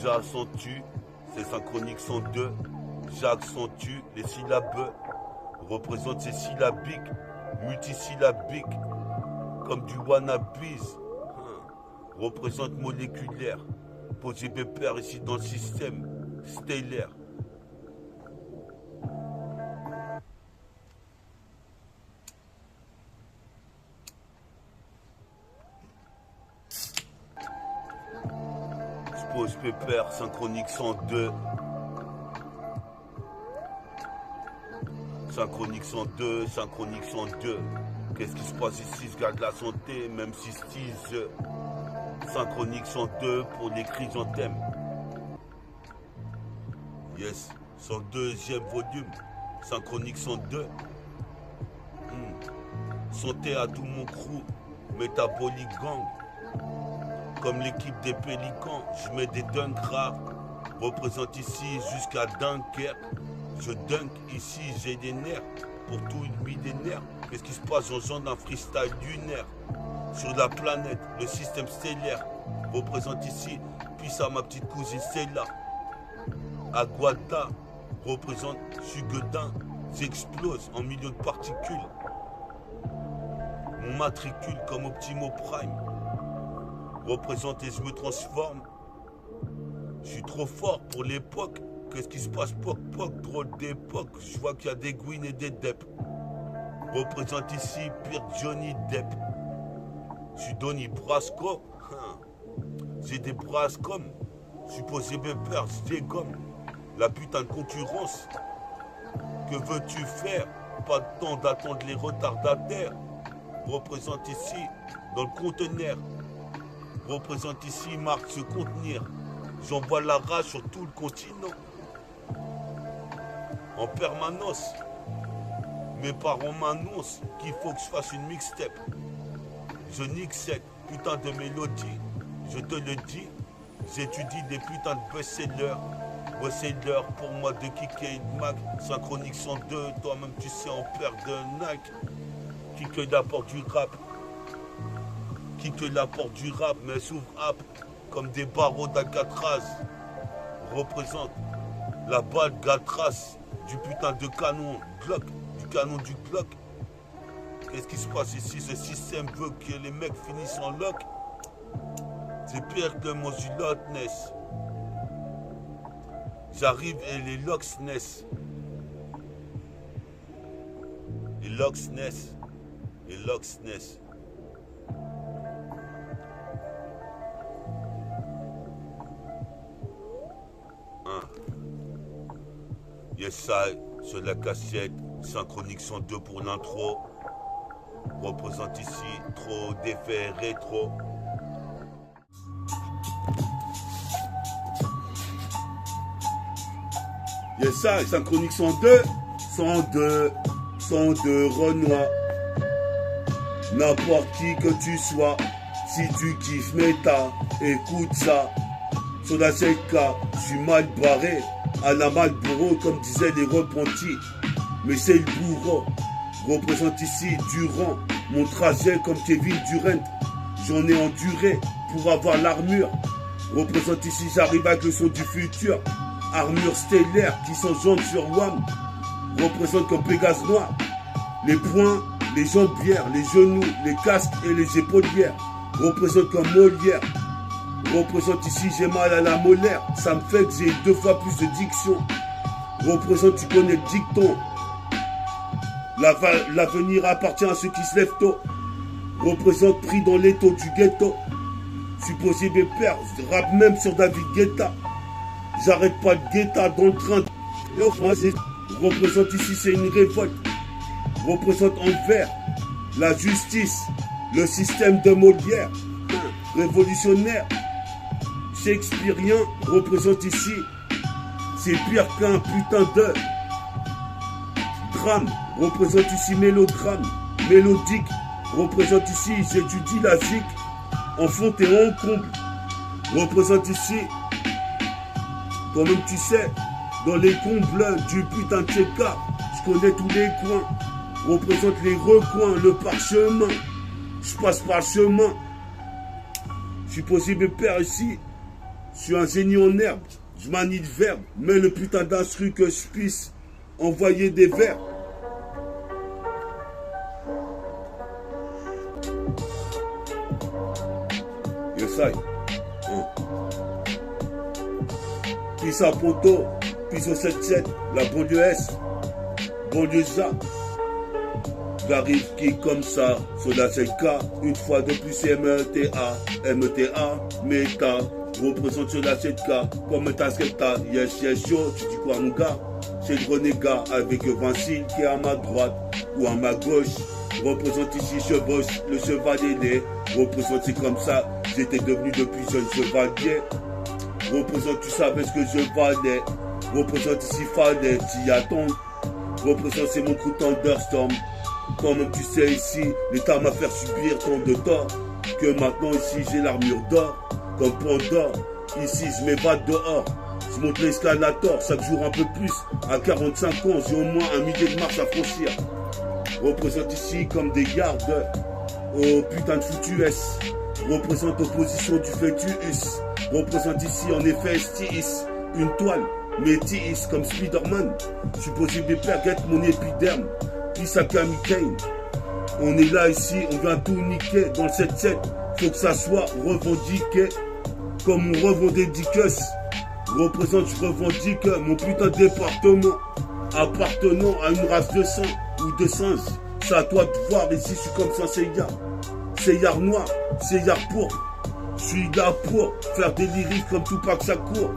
J'accentue, c'est synchronique 102. J'accentue les syllabes, représente ces syllabiques, multisyllabiques, comme du wannabes. Représente moléculaire, posé pépère ici dans le système stellaire. Je pose pépère, synchronique 102. Synchronique 102, synchronique 102. Qu'est-ce qui se passe ici? Je garde la santé, même si je tease. Synchronique 102 pour les cris en thème. Yes, 102e volume. Synchronique 102. Santé à tout mon crew. Métabolique gang. Comme l'équipe des Pélicans, je mets des dunks rares. Représente ici jusqu'à Dunkerque. Je dunk ici, j'ai des nerfs. Pour tout une millénaire. Qu'est-ce qui se passe? J'engendre un freestyle lunaire. Sur la planète, le système stellaire. Représente ici, puis ça ma petite cousine Cella. Aguada représente Suguedin. J'explose en milieu de particules. Mon matricule comme Optimo Prime. Représente et je me transforme. Je suis trop fort pour l'époque. Qu'est-ce qui se passe? Poc, drôle d'époque. Je vois qu'il y a des Gwyn et des Depp. Représente ici pire Johnny Depp. Je suis Donny Brasco. J'ai des bras comme. Supposé peur, je dégomme. La putain de concurrence. Que veux-tu faire? Pas de temps d'attendre les retardataires. Représente ici dans le conteneur. Représente ici marque se contenir. J'envoie la rage sur tout le continent. En permanence. Mes parents m'annoncent qu'il faut que je fasse une mixtape. Je nique cette putain de mélodie. Je te le dis. J'étudie des putains de best-sellers. Best-sellers pour moi de Kike et de Mac. Synchronique 102. Toi-même tu sais en père de Nike. Qui que la porte du rap. Qui que la porte du rap. Mais s'ouvre ap comme des barreaux d'Alcatraz. Représente la balle Gatras. Du putain de canon Glock. Du canon du Glock. Qu'est-ce qui se passe ici? Ce système veut que les mecs finissent en lock. C'est pire que mon Zulotness. J'arrive et les locks naissent. Les locks naissent. Les locks naissent. Yes, ça, sur la cassette, synchronique 102 pour l'intro. Représente ici trop d'effets rétro. Yes, ça, synchronique 102. 102 Renoir. N'importe qui que tu sois, si tu kiffes méta, écoute ça. Sur la 7K, je suis mal barré. À la Malboro, comme disaient les repentis. Mais c'est le bourreau. Représente ici Durand. Mon trajet comme Kevin Durant. J'en ai enduré pour avoir l'armure. Représente ici, j'arrive avec le son du futur. Armure stellaire qui s'enjambe sur WAM. Représente comme Pégase noir. Les poings, les jambières, les genoux, les casques et les épaulières. Représente comme Molière. Représente ici, j'ai mal à la molaire. Ça me fait que j'ai 2 fois plus de diction. Représente, tu connais le dicton. L'avenir appartient à ceux qui se lèvent tôt. Représente pris dans l'étau du ghetto. Supposé mes pères, je rappe même sur David Guetta. J'arrête pas de Guetta dans le train. Représente ici, c'est une révolte. Représente en vert la justice, le système de Molière. Révolutionnaire. Shakespearien représente ici, c'est pire qu'un putain de drame. Représente ici mélodrame, mélodique. Représente ici, j'étudie la zik en fond et en comble. Représente ici, toi-même tu sais, dans les combles du putain de check-up, je connais tous les coins. Représente les recoins, le parchemin. Je passe par le chemin. Je suis posé mes pères ici. Je suis un génie en herbe, je manie le verbe, mais le putain d'instru que je puisse envoyer des vers. Yes, I. Puis à Ponto, puis au 7-7, la banlieue S, banlieue Z. J'arrive qui comme ça, sur la 7K, une fois de plus c'est META, méta, représente sur la 7K, comme ta skepta, yes, yo, tu dis quoi mon gars? C'est le renégat avec Vincile qui est à ma droite ou à ma gauche. Représente ici chevauche, le chevalier, représente c'est comme ça, j'étais devenu depuis jeune chevalier. Représente, tu savais ce que je valais. Représente ici fallait, t'y attends. Représente c'est mon coup thunderstorm. Quand même tu sais ici, l'État m'a fait subir tant de tort que maintenant ici j'ai l'armure d'or. Comme Pandore, ici je m'évade dehors. Je monte l'escalator chaque jour un peu plus. À 45 ans, j'ai au moins un millier de marches à franchir. Représente ici comme des gardes. Oh putain de foutu S. Représente opposition du fœtus. Représente ici en effet STIS. Une toile, métis comme Spider-Man. Je suis possible de perguette mon épiderme. Pisakami Kane. On est là ici, on vient tout niquer dans le 7-7. Faut que ça soit revendiqué. Comme on revendait Dicus. Représente, je revendique mon putain de département. Appartenant à une race de sang ou de singes. C'est à toi de voir ici, je suis comme ça, c'est Yard noir, c'est Yard pourpre. Je suis là pour faire des lyriques comme Tupac Shakur.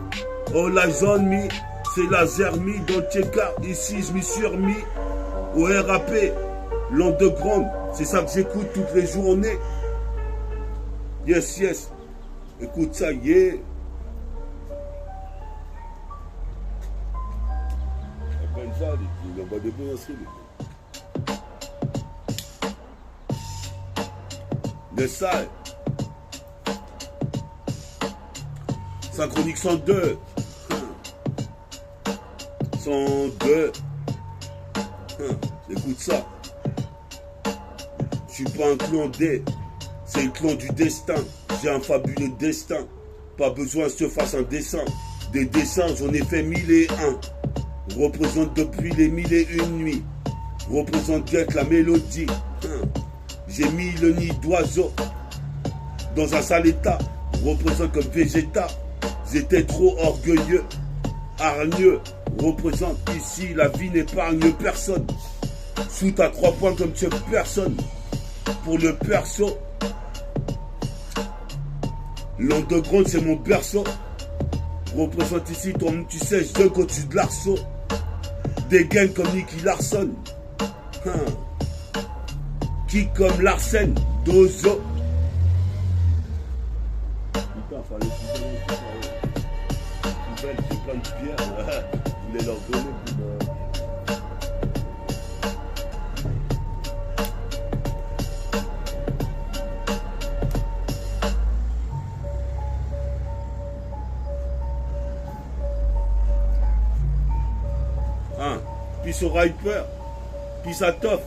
Oh la zone me, c'est la zermie dans le check-up. Ici je m'y suis remis au RAP, l'underground. C'est ça que j'écoute toutes les journées. Yes, yes. Écoute ça, yeah. Il envoie des bons instruments. Le sale. Synchronique 102. 102. Écoute ça. Je suis pas un clan D. C'est le clan du destin. J'ai un fabuleux destin. Pas besoin que je te fasse un dessin. Des dessins, j'en ai fait 1001. Représente depuis les 1001 nuits. Représente guette la mélodie. J'ai mis le nid d'oiseau dans un sale état. Représente comme végéta. J'étais trop orgueilleux, hargneux. Représente ici, la vie n'épargne personne. Shoot à 3 points comme Chuck personne. Pour le perso, l'underground c'est mon berceau. Représente ici, toi tu sais, je donne quand tu de l'arceau. Des gangs comme Nicky Larson. Qui comme Larsen, Dozo. Putain, fallait poubelle, c'est plein de pierres. Je voulais leur donner puis au Riper, puis à Toff.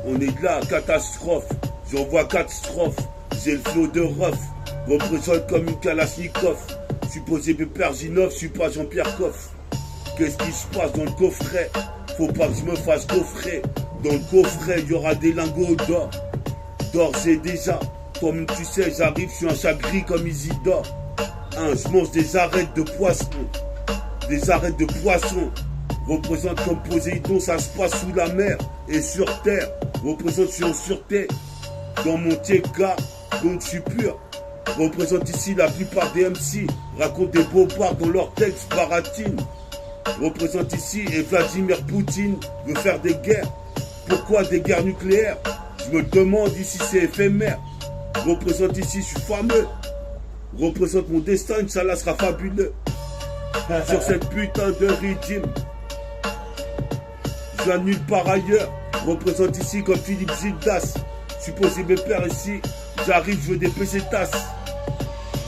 On est là, catastrophe. J'envoie 4 strophes. J'ai le flot de Ruff. Représente comme une Kalachnikov. Je suis posé Perginov, je suis pas Jean-Pierre Coff. Qu'est-ce qui se passe dans le coffret? Faut pas que je me fasse coffrer. Dans le coffret, il y aura des lingots d'or. D'or, j'ai déjà. Comme tu sais, j'arrive, je suis un chat gris comme Isidore. Je mange des arêtes de poisson. Des arêtes de poisson. Représente comme Poséidon, ça se passe sous la mer et sur terre. Représente, je suis en sûreté. Dans mon TK, donc je suis pur. Représente ici la plupart des MC. Racontent des beaux-parts dans leurs textes, baratine. Représente ici et Vladimir Poutine veut faire des guerres. Pourquoi des guerres nucléaires? Je me demande ici, c'est éphémère. Représente ici, je suis fameux. Représente mon destin, Inch'Allah sera fabuleux. Sur cette putain de rythme. Je viens nulle part ailleurs. Représente ici comme Philippe Gildas. Supposé mes pères ici. J'arrive, je veux des pesetas.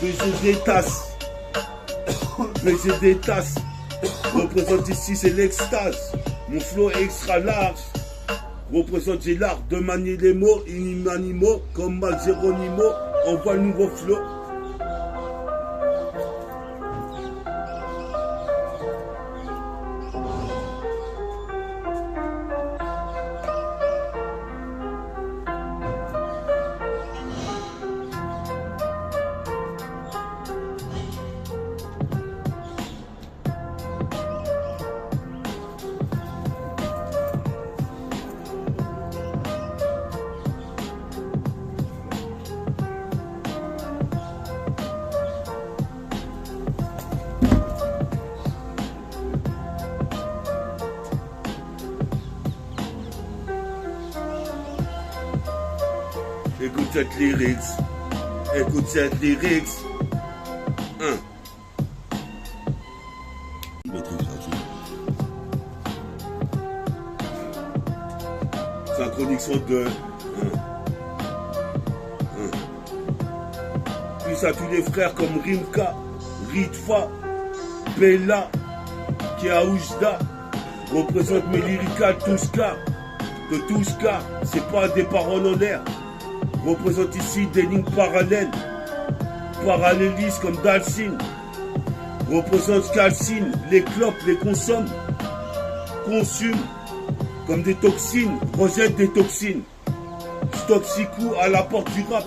Baiser des tasses. Baiser des tasses. Représente ici, c'est l'extase. Mon flow est extra large. Représente, j'ai l'art de manier les mots. Inimanimo, comme Mal Geronimo. Envoie le nouveau flow. Écoute cette lyrics. Écoute cette lyrics. Synchronique 102. Puis à tous les frères comme Rimka, Ritfa, Bella, Kiaoujda, représente mes lyricales Touska. Que Touska, c'est pas des paroles en l'air. Représente ici des lignes parallèles, parallélistes comme Dalsine. Représente calcine, les clopes, les consomment, consument comme des toxines, rejette des toxines. Je toxico à la porte du rap.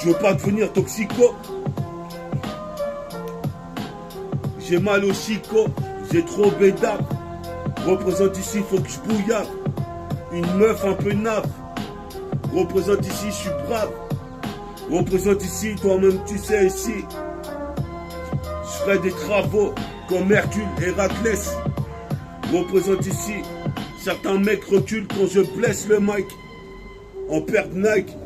Je veux pas devenir toxico. J'ai mal au chico, j'ai trop bédap. Représente ici, faut que je bouillave. Une meuf un peu nave. Représente ici, je suis brave. Représente ici, toi-même tu sais ici. Je ferai des travaux comme Hercule et Héraclès. Représente ici, certains mecs reculent quand je blesse le mic. En perd Nike.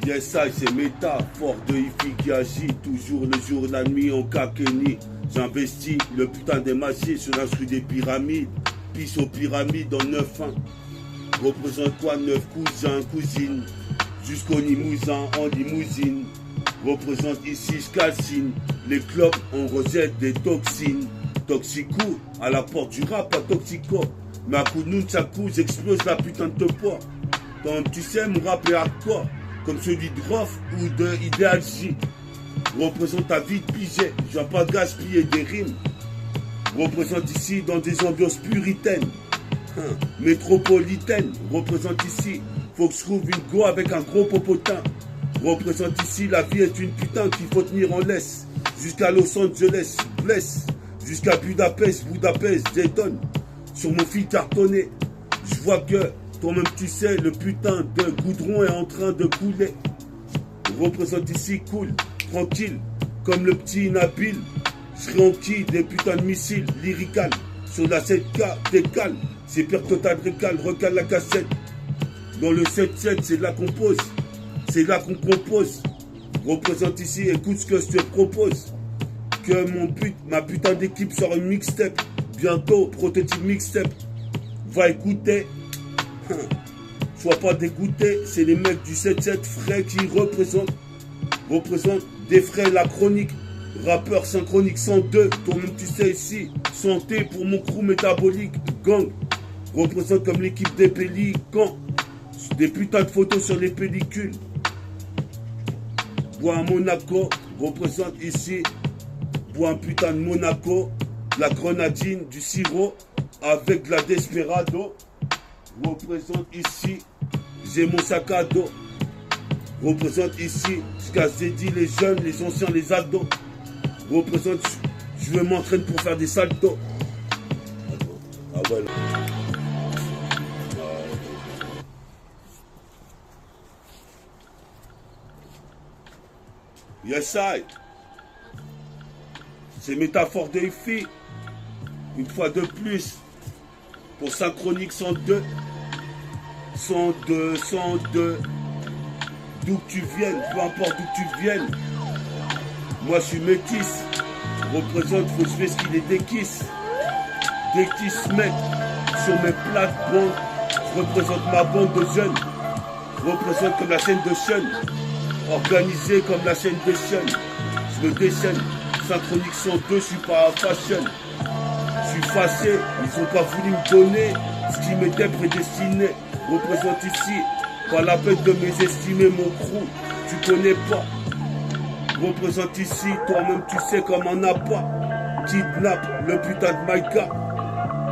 Yes, ça c'est méta, fort de Ifi qui agit, toujours le jour, la nuit en kakeni. J'investis le putain des machiers sur l'instru des pyramides, pisse aux pyramides en 9-1. Représente quoi 9 cousins, cousines, jusqu'au Limousin en limousine. Représente ici, je calcine, les clopes on rejette des toxines. Toxico, à la porte du rap, pas toxico. Mais à coup de nunchaku, j'explose la putain de poids. Donc tu sais, mon rap est hardcore. Comme celui de Rof ou de Ideal J. Représente ta vie de pigé, je viens pas gaspiller des rimes. Représente ici dans des ambiances puritaines, métropolitaines. Représente ici, faut que je trouve une go avec un gros popotin. Représente ici, la vie est une putain qu'il faut tenir en laisse. Jusqu'à Los Angeles, blesse. Jusqu'à Budapest, détonne. Sur mon fil cartonné, je vois que toi-même tu sais, le putain de goudron est en train de couler. Représente ici, cool, tranquille, comme le petit inhabile. Je renquille des putains de missiles lyricales. Sur la 7K, décale, c'est pire total récal, recale la cassette. Dans le 7-7, c'est là qu'on pose, c'est là qu'on compose. Représente ici, écoute ce que je te propose. Que ma putain d'équipe sort une mixtape. Bientôt, prototype mixtape. Va écouter. Sois pas dégoûté, c'est les mecs du 7-7 frais qui représentent des frais la chronique. Rappeur synchronique 102, toi-même tu sais ici. Santé pour mon crew métabolique, gang. Représente comme l'équipe des pélicans. Des putains de photos sur les pellicules. Bois à Monaco, représente ici. Bois un putain de Monaco. La grenadine, du sirop avec de la desperado. Représente ici, j'ai mon sac à dos. Représente ici, je casse des dits, les jeunes, les anciens, les ados. Représente, je veux m'entraîner pour faire des saltos. Ah ouais. Yes, I. C'est métaphore de filles. Une fois de plus. Pour synchronique 102. 102. D'où que tu viennes, peu importe d'où tu viennes. Moi je suis métis. Représente, faut que je fais ce qu'il est déquisse. Dès qu'ils se mettent sur mes plates-bandes, je représente ma bande de jeunes. Je représente comme la chaîne de Sean. Organisé comme la chaîne de Sean. Je me déchaîne. Synchronique 102, je suis pas fashion. Je suis fâché, ils ont pas voulu me donner ce qui m'était prédestiné. Représente ici, pas la peine de mésestimer mon crew, tu connais pas. Représente ici, toi-même tu sais comme un appât. Kidnappe le putain de Maïka.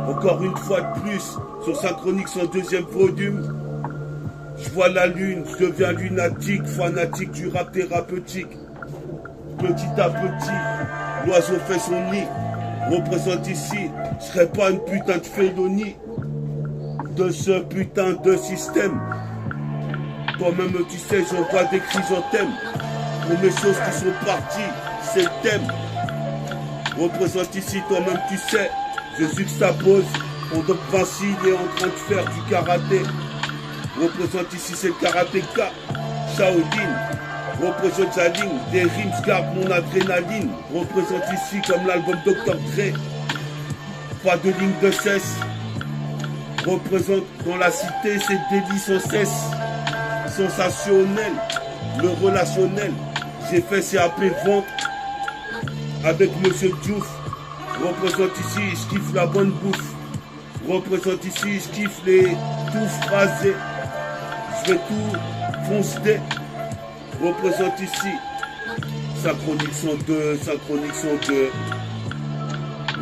Encore une fois de plus, sur Synchronique 102e volume. Je vois la lune, je deviens lunatique, fanatique du rap thérapeutique. Petit à petit, l'oiseau fait son nid. Représente ici, je serais pas une putain de félonie de ce putain de système. Toi-même tu sais, j'envoie des chrysanthèmes. Pour mes choses qui sont parties, c'est le thème. Représente ici, toi-même tu sais. Je suis que ça pose. Pendant que Vinci est en train de faire du karaté. Représente ici, c'est le karatéka. Shaolin. Représente la ligne. Des rimes gardent mon adrénaline. Représente ici comme l'album Dr. Dre. Pas de ligne de cesse. Représente dans la cité, c'est délit sans cesse. Sensationnel. Le relationnel. J'ai fait CAP vente avec Monsieur Diouf. Représente ici, je kiffe la bonne bouffe. Représente ici, je kiffe les tout phrasés. Je vais tout foncer. Représente ici. Synchronique 102, synchronique 102.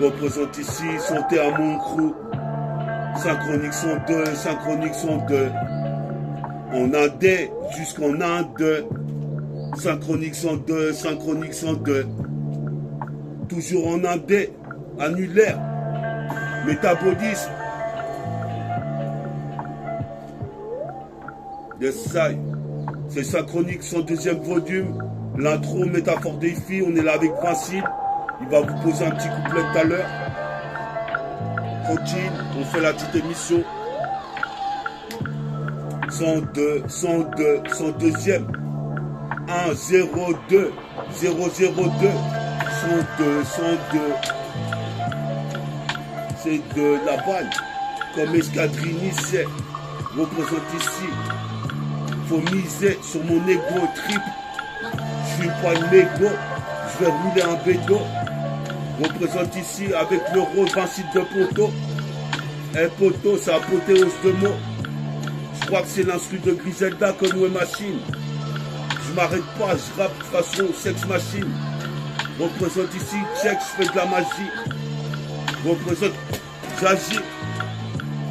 Représente ici, santé à mon crew. Synchronique 102, synchronique 102. En Inde jusqu'en Inde. Synchronique 102, synchronique 102. Toujours en Inde, annulaire. Métabolisme. Yes, side. C'est synchronique 102e volume. L'intro, métaphore des filles. On est là avec Vinci. Il va vous poser un petit couplet tout à l'heure. Tranquille, on fait la petite émission. 102, 102, 102e. 1, 0, 2, 0, 0, 2. 102, 102. C'est de la balle. Comme Escadrini, c'est. Représente ici. Faut miser sur mon ego trip. Je suis pas une mégo. Je vais rouler un bédo. Représente ici avec l'euro 26 de poteau. Un poteau, c'est apothéose de mots. Je crois que c'est l'instru de Griselda Conway Machine. Je m'arrête pas, je rappe de façon sex machine. Représente ici, check, je fais de la magie. Représente, j'agis.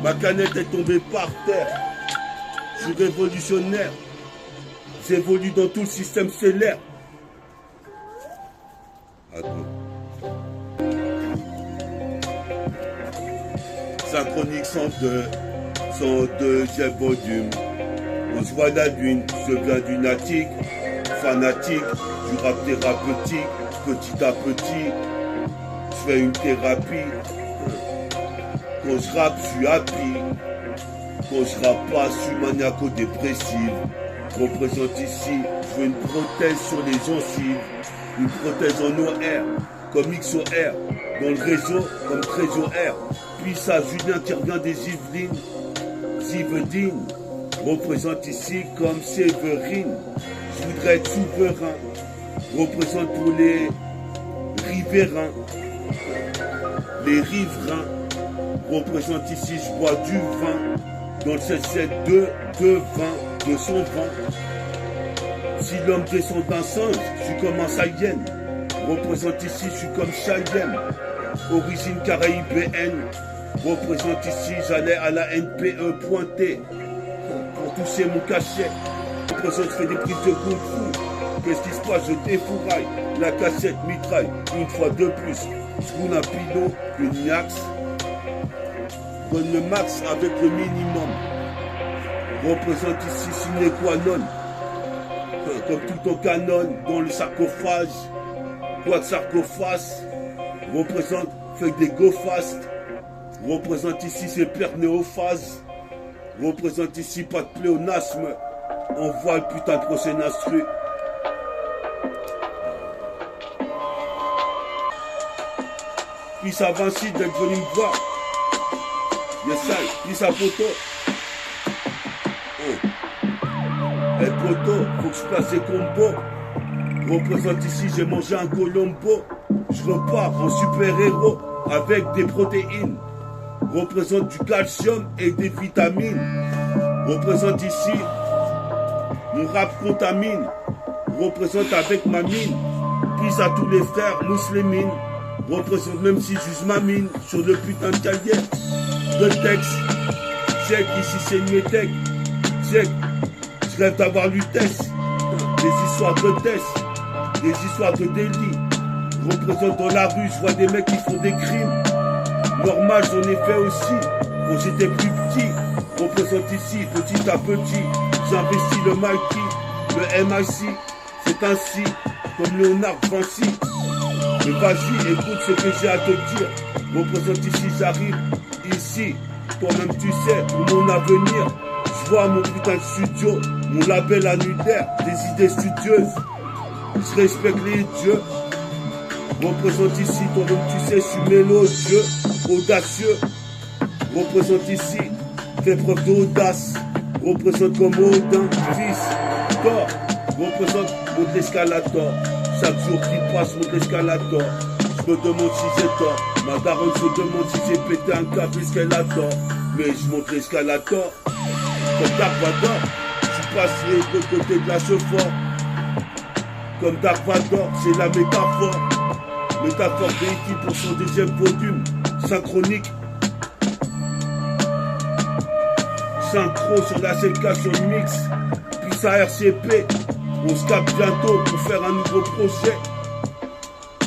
Ma canette est tombée par terre. Je suis révolutionnaire. J'évolue dans tout le système stellaire. Attends. Synchronique 102, 102e volume. On se voit la lune, je viens d'une attique, fanatique, du rap thérapeutique, petit à petit, je fais une thérapie. Quand je rappe, je suis happy. Quand je rappe pas, je suis maniaco-dépressif. Représente ici, je veux une prothèse sur les gencives, une prothèse en OR, comme XOR, dans le réseau, comme Trésor R. Puis ça, Julien qui revient des Yvelines, Yveline, représente ici comme Séverine. Je voudrais être souverain, représente pour les riverains, les riverains. Représente ici, je bois du vin, dans le 772, de vin, de son vin. Si l'homme descend d'un singe, je suis comme un Saïen. Représente ici, je suis comme Chayenne. Origine caraïbéenne. Représente ici, j'allais à la NPE pointer pour toucher mon cachet. Représente, je fais des prises de kung fu. Qu'est-ce qui se passe? Je défouraille. La cassette mitraille, une fois de plus. Je roule un pilot, une axe. Donne le max avec le minimum. Représente ici sine qua non. Comme tout en canon, dans le sarcophage. Quoi de sarcophage? Représente, fait des go fast. Représente ici ses pères néophases. Représente ici pas de pléonasme. Envoie le putain de prochain instru. Puis ça Vinci d'être venu me voir. Yes, ça, puis ça photo. Oh. Eh poto, faut que je place des combos. Représente ici, j'ai mangé un colombo. Je repars en super-héros avec des protéines. Représente du calcium et des vitamines. Représente ici, mon rap contamine. Représente avec ma mine. Puis à tous les frères musulmans. Représente même si j'use ma mine sur le putain de cahier de texte. Check, ici c'est une métèque. Check, je rêve d'avoir l'UTES. Des histoires de tests, des histoires de délit. Représente dans la rue, je vois des mecs qui font des crimes. Normal, j'en ai fait aussi. Quand j'étais plus petit, représente ici, petit à petit. J'investis le Mikey, le MIC, c'est ainsi, comme Léonard Vinci. Mais vas-y, écoute ce que j'ai à te dire. Représente ici, j'arrive ici. Toi-même tu sais, pour mon avenir. Je vois mon putain de studio, mon label annuaire, des idées studieuses. Je respecte les dieux. Représente ici, toi-même tu sais, je suis mélodieux, audacieux. Représente ici, fais preuve d'audace. Représente comme Odin, fils, Thor. Représente, monte l'escalator. Chaque jour qui passe, monte l'escalator. Je me demande si j'ai tort. Ma daronne se demande si j'ai pété un câble escalator. Mais je monte l'escalator. Comme Dark Vador, je passe de l'autre côté de la chauffeur. Comme Dark Vador, c'est la métaphore. Métaphore véhicule pour son deuxième volume. Synchronique. Synchro sur la CK sur le mix. Puis ça RCP. On se capte bientôt pour faire un nouveau projet.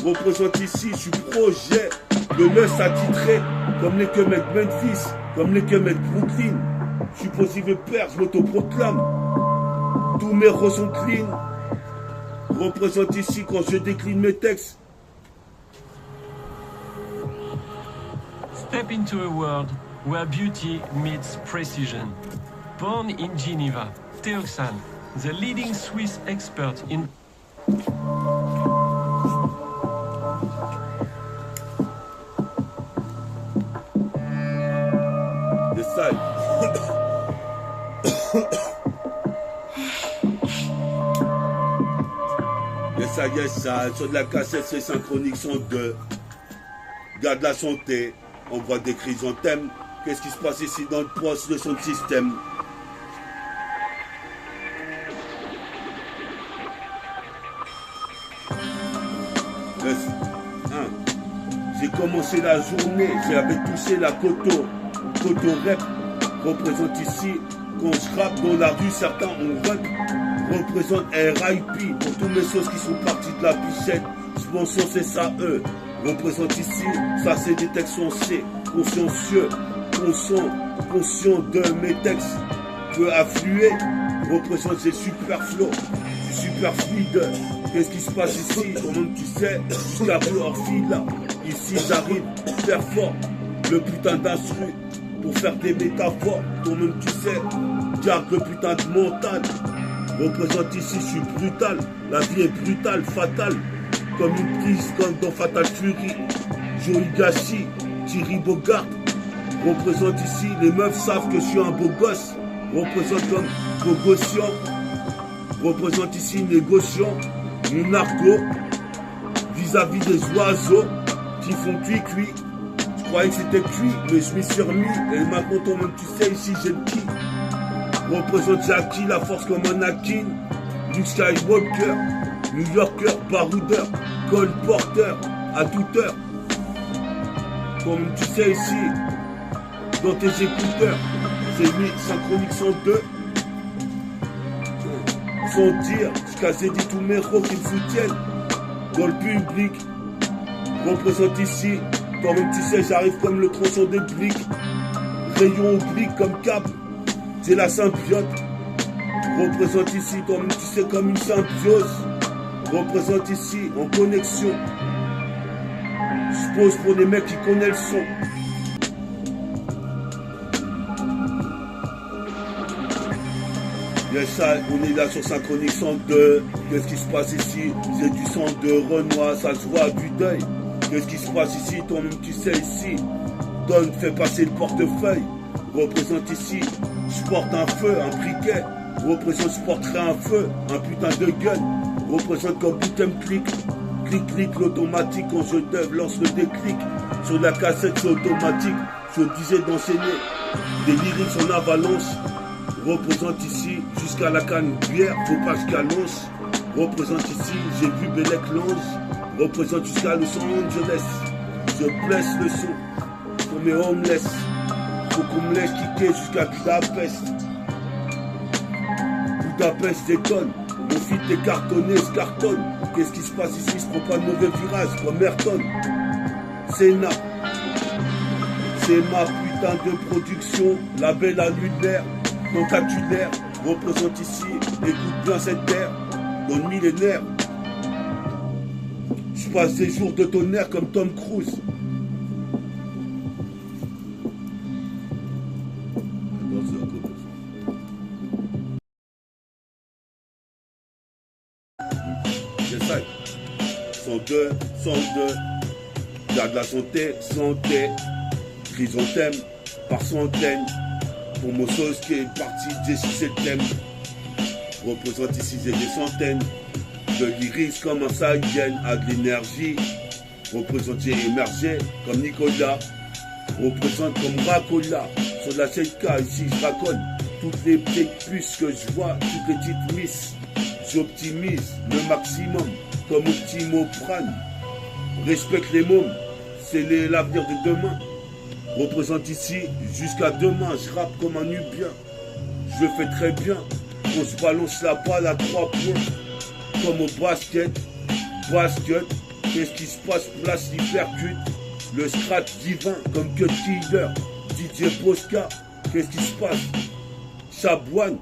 Représente ici, je suis projet. Le neuf attitré. Comme les que mec Memphis. Comme les que mec Brooklyn. Je suis possible père, je m'autoproclame. Tous mes rôles sont clean. Représente ici quand je décline mes textes. Step into a world where beauty meets precision. Born in Geneva, Théoxane, the leading Swiss expert in... The side. Yes, ça, sur de la cassette, c'est synchronique, sont deux. Garde la santé, on voit des chrysanthèmes. Qu'est-ce qui se passe ici dans le poste de son système? J'ai commencé la journée, j'avais touché la coto rep. Représente ici, quand je rappe dans la rue, certains ont rep. Représente RIP pour tous mes sauces qui sont partis de la bichette. Je pense que c'est ça eux. Représente ici, ça c'est des textes sensés, consciencieux, conscient de mes textes. Peut affluer, représente ces super flow, c'est super fluide. Qu'est-ce qui se passe ici? Toi-même tu sais, jusqu'à plus hors fil. Ici j'arrive, faire fort, le putain d'instru, pour faire des métaphores. Toi-même tu sais, garde le putain de mental. Représente ici, je suis brutal. La vie est brutale, fatale. Comme une prise, comme dans Fatal Fury. Joey Gachi, Thierry Bogart. Représente ici, les meufs savent que je suis un beau gosse. Représente comme négociant. Représente ici, négociant. Mon argot. Vis-à-vis des oiseaux qui font cuit. Je croyais que c'était cuit, mais je m'y suis remis. Et maintenant, toi-même, tu sais, ici, j'ai le qui. Représente Jackie, la force comme Anakin. Luke Skywalker, New Yorker, baroudeur, Cole Porter, à toute heure. Comme tu sais ici, dans tes écouteurs, c'est mis synchronique 102. Sans dire, je cassais dit tous mes rôles qui me soutiennent. Dans le public, représente ici, toi-même tu sais, j'arrive comme le tronçon des briques. Rayon oblique comme cap. C'est la symbiote. Représente ici, toi-même tu sais, comme une symbiose. Représente ici, en connexion. Je pose pour les mecs qui connaissent le son. Yes, ça, on est là sur Synchronique 102. Qu'est-ce qui se passe ici? J'ai du sang de Renoir, ça se voit à vue d'œil. Qu'est-ce qui se passe ici? Toi-même tu sais ici. Donne, fais passer le portefeuille. Représente ici. Je porte un feu, un briquet. Représente, je porterai un feu, un putain de gun. Représente comme bouton clic. Clic, l'automatique. Quand je dev, lance le déclic. Sur la cassette, c'est automatique. Je disais d'enseigner des lyrics en avalanche. Représente ici, jusqu'à la canne bière. Faut pas que je calonge. Représente ici, j'ai vu Bellec Lange. Représente jusqu'à Los Angeles. Je blesse le son pour mes homeless. Faut qu'on me laisse kicker jusqu'à Budapest. Budapest déconne. Mon fils est cartonné, je cartonne. Qu'est-ce qui se passe ici? Je prends pas de mauvais virage, comme Merton. Sénat. C'est ma putain de production. Label annuaire, tentaculaire. représente ici, écoute bien cette terre, dans le millénaire. Je passe des jours de tonnerre comme Tom Cruise. C'est ça. 102, 102. Garde la santé, santé. Chrysanthème par centaines. Pour mon sauce qui est parti des 6 thèmes. Représente ici des centaines. De l'iris comme un saïen à de l'énergie. Représente émergé comme Nicolas. Représente comme Racola. Sur la 7K ici je raconte. Toutes les petites puces que je vois, toutes les petites miss. J'optimise le maximum comme Optimo Prime. Respecte les mômes, c'est l'avenir de demain. Représente ici jusqu'à demain, je rappe comme un Nubien. Je le fais très bien, on se balance la balle à 3 points. Comme au basket, qu'est-ce qui se passe, place l'hypercute. Le scratch divin comme Cut Killer, DJ Posca, qu'est-ce qui se passe? Chabouane.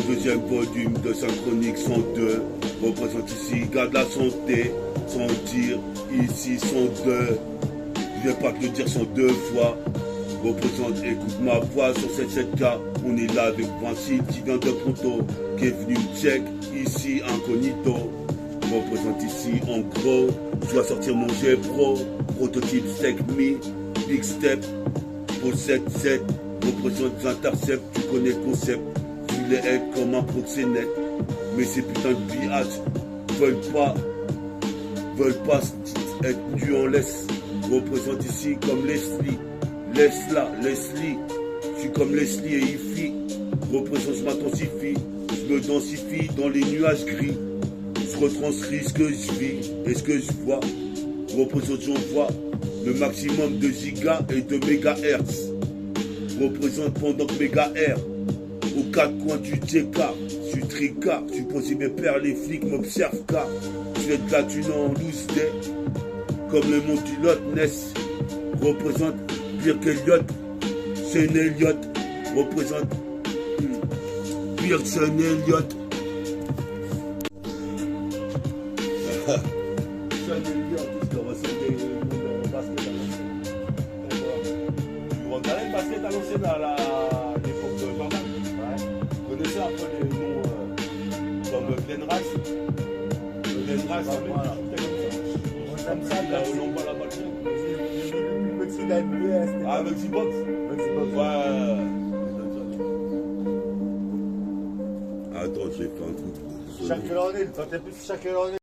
Deuxième volume de Synchronique 102 représente ici, garde la santé, sans dire ici 102. Je vais pas te le dire 102 fois. Représente, écoute ma voix sur cette 7K. On est là avec Vinci qui vient de Pronto, qui est venu check ici incognito. Représente ici en gros. Je dois sortir mon G Pro, prototype Stack Me, Big Step, Pro 7-7. Représente Intercept, tu connais le concept. Je voulais être comme un proxénète, mais ces putains de biatch veulent pas être nus en laisse. Représente ici comme Leslie, Leslie, je suis comme Leslie et Ify. Représente, je m'intensifie, je me densifie dans les nuages gris. Je retranscris ce que je vis et ce que je vois. Représente, j'envoie le maximum de gigas et de mégahertz. Représente pendant que mégahertz. Aux 4 coins du TK, je suis tricard, je suis posé mes pères, les flics m'observent car je fais de la thune en loose day, comme le monde du Lot Ness, représente pire qu'Eliot, c'est un Elliot, représente pire que c'est un Elliot. C'est un Elliot, je ressens des baskets à l'ancienne. Tu regardais le basket à l'ancienne à l'époque de Jordan? Vous connaissez un peu les noms comme Glenn Rice. Glenn Rice, voilà. Comme ça, on envoie la balle. Ah, Mexibox. Ouais. Attends, j'ai fait un truc. Shaquille O'Neal, toi t'es plus Shaquille O'Neal.